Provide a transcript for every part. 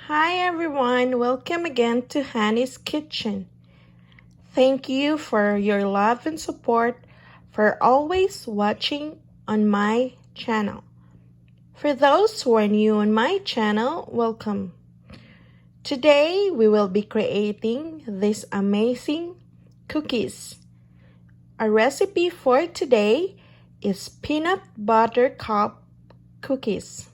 Hi everyone, welcome again to Honey's Kitchen. Thank you for your love and support for always watching on my channel. For those who are new on my channel, welcome. Today we will be creating these amazing cookies. Our recipe for today is peanut butter cup cookies.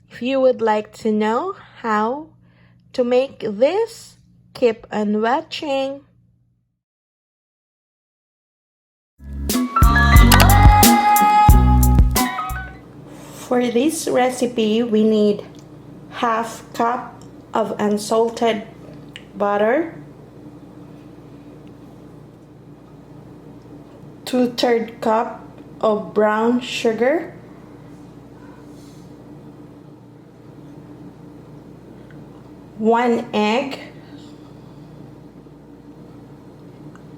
If you would like to know how to make this, keep on watching. For this recipe, we need half cup of unsalted butter, 2/3 cup of brown sugar, 1 egg,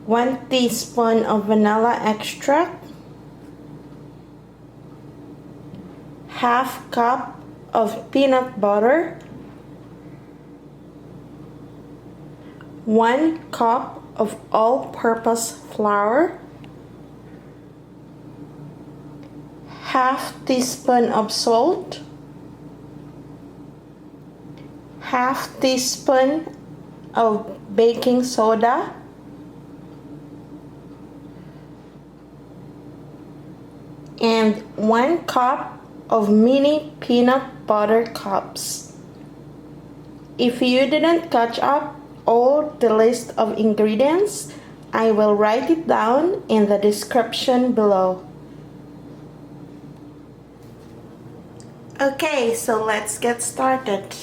1 teaspoon of vanilla extract, half cup of peanut butter, 1 cup of all-purpose flour, half teaspoon of salt, half teaspoon of baking soda, and 1 cup of mini peanut butter cups. If you didn't catch up all the list of ingredients, I will write it down in the description below. Okay, so let's get started.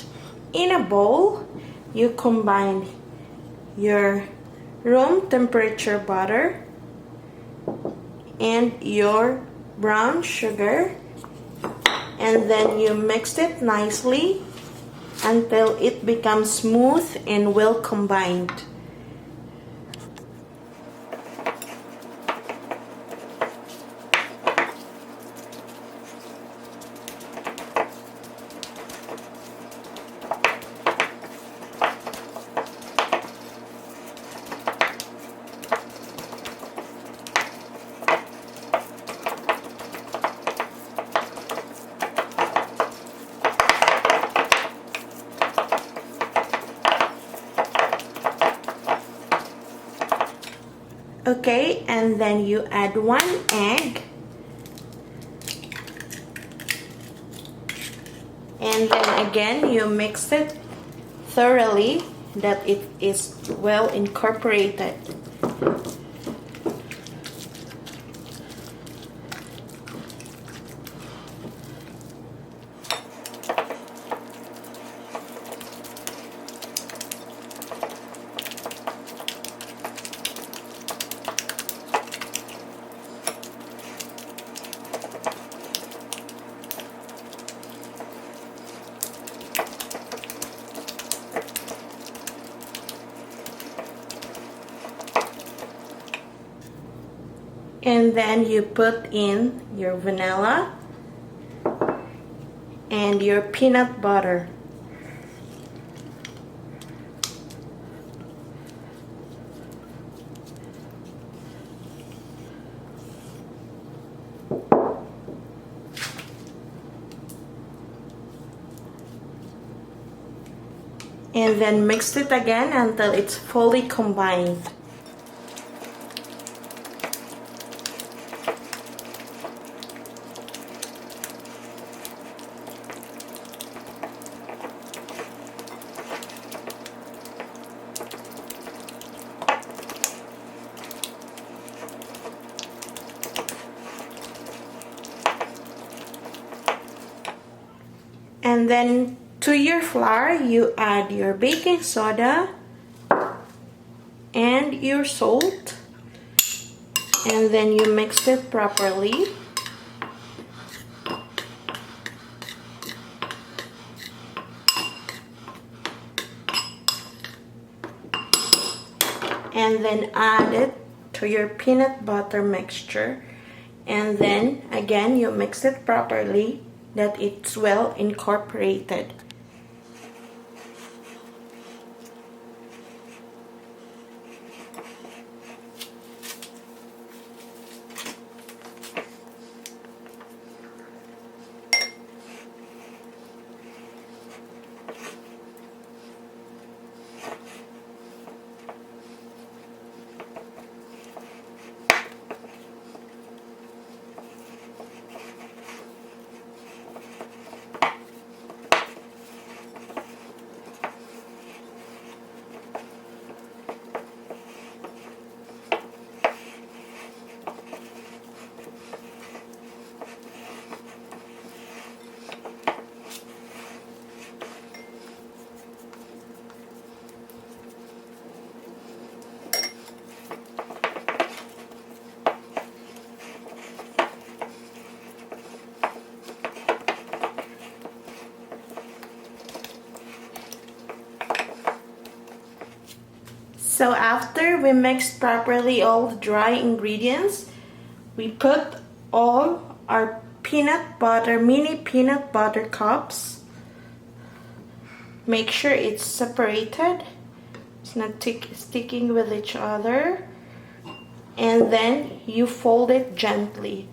In a bowl, you combine your room temperature butter and your brown sugar, and then you mix it nicely until it becomes smooth and well combined. Okay, and then you add 1 egg, and then again you mix it thoroughly that it is well incorporated. And then you put in your vanilla and your peanut butter. And then mix it again until it's fully combined. And then to your flour, you add your baking soda and your salt, and then you mix it properly. And then add it to your peanut butter mixture, and then again you mix it properly that it's well incorporated. So after we mixed properly all the dry ingredients, we put all our mini peanut butter cups. Make sure it's separated. It's not sticking with each other. And then you fold it gently.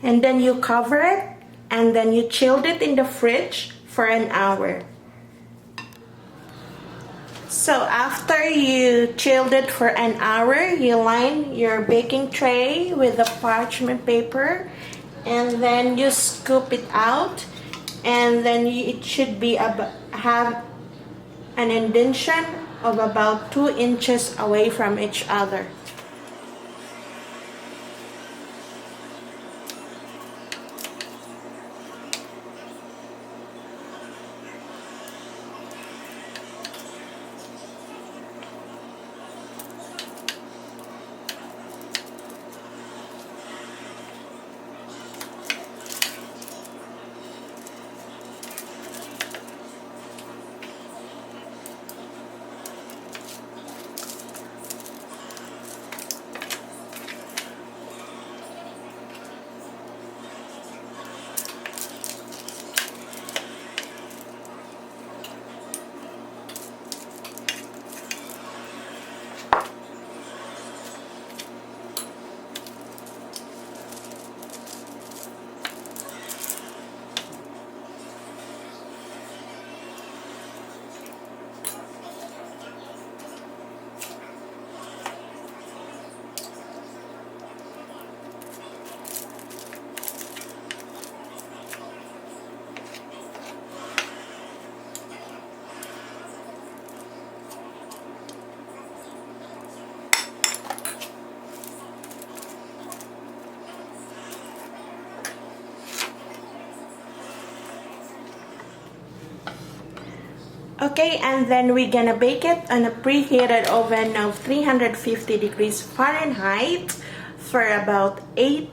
And then you cover it, and then you chilled it in the fridge for an hour. So after you chilled it for an hour, you line your baking tray with the parchment paper, and then you scoop it out, and then it should be have an indentation of about 2 inches away from each other. Okay, and then we're gonna bake it on a preheated oven of 350 degrees Fahrenheit for about 8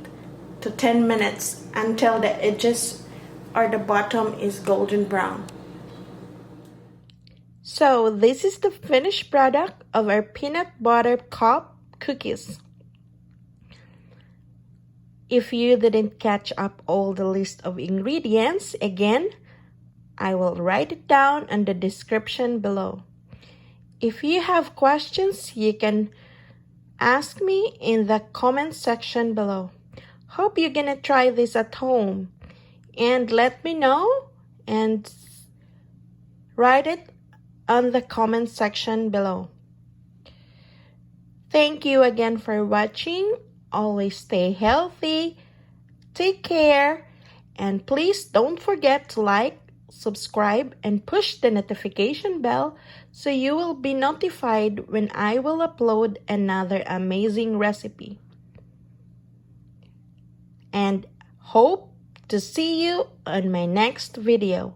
to 10 minutes until the edges or the bottom is golden brown. So this is the finished product of our peanut butter cup cookies. If you didn't catch up all the list of ingredients, again, I will write it down in the description below. If you have questions, you can ask me in the comment section below. Hope you're gonna try this at home and let me know and write it on the comment section below. Thank you again for watching. Always stay healthy, take care, and please don't forget to like, subscribe, and push the notification bell so you will be notified when I will upload another amazing recipe. And hope to see you on my next video.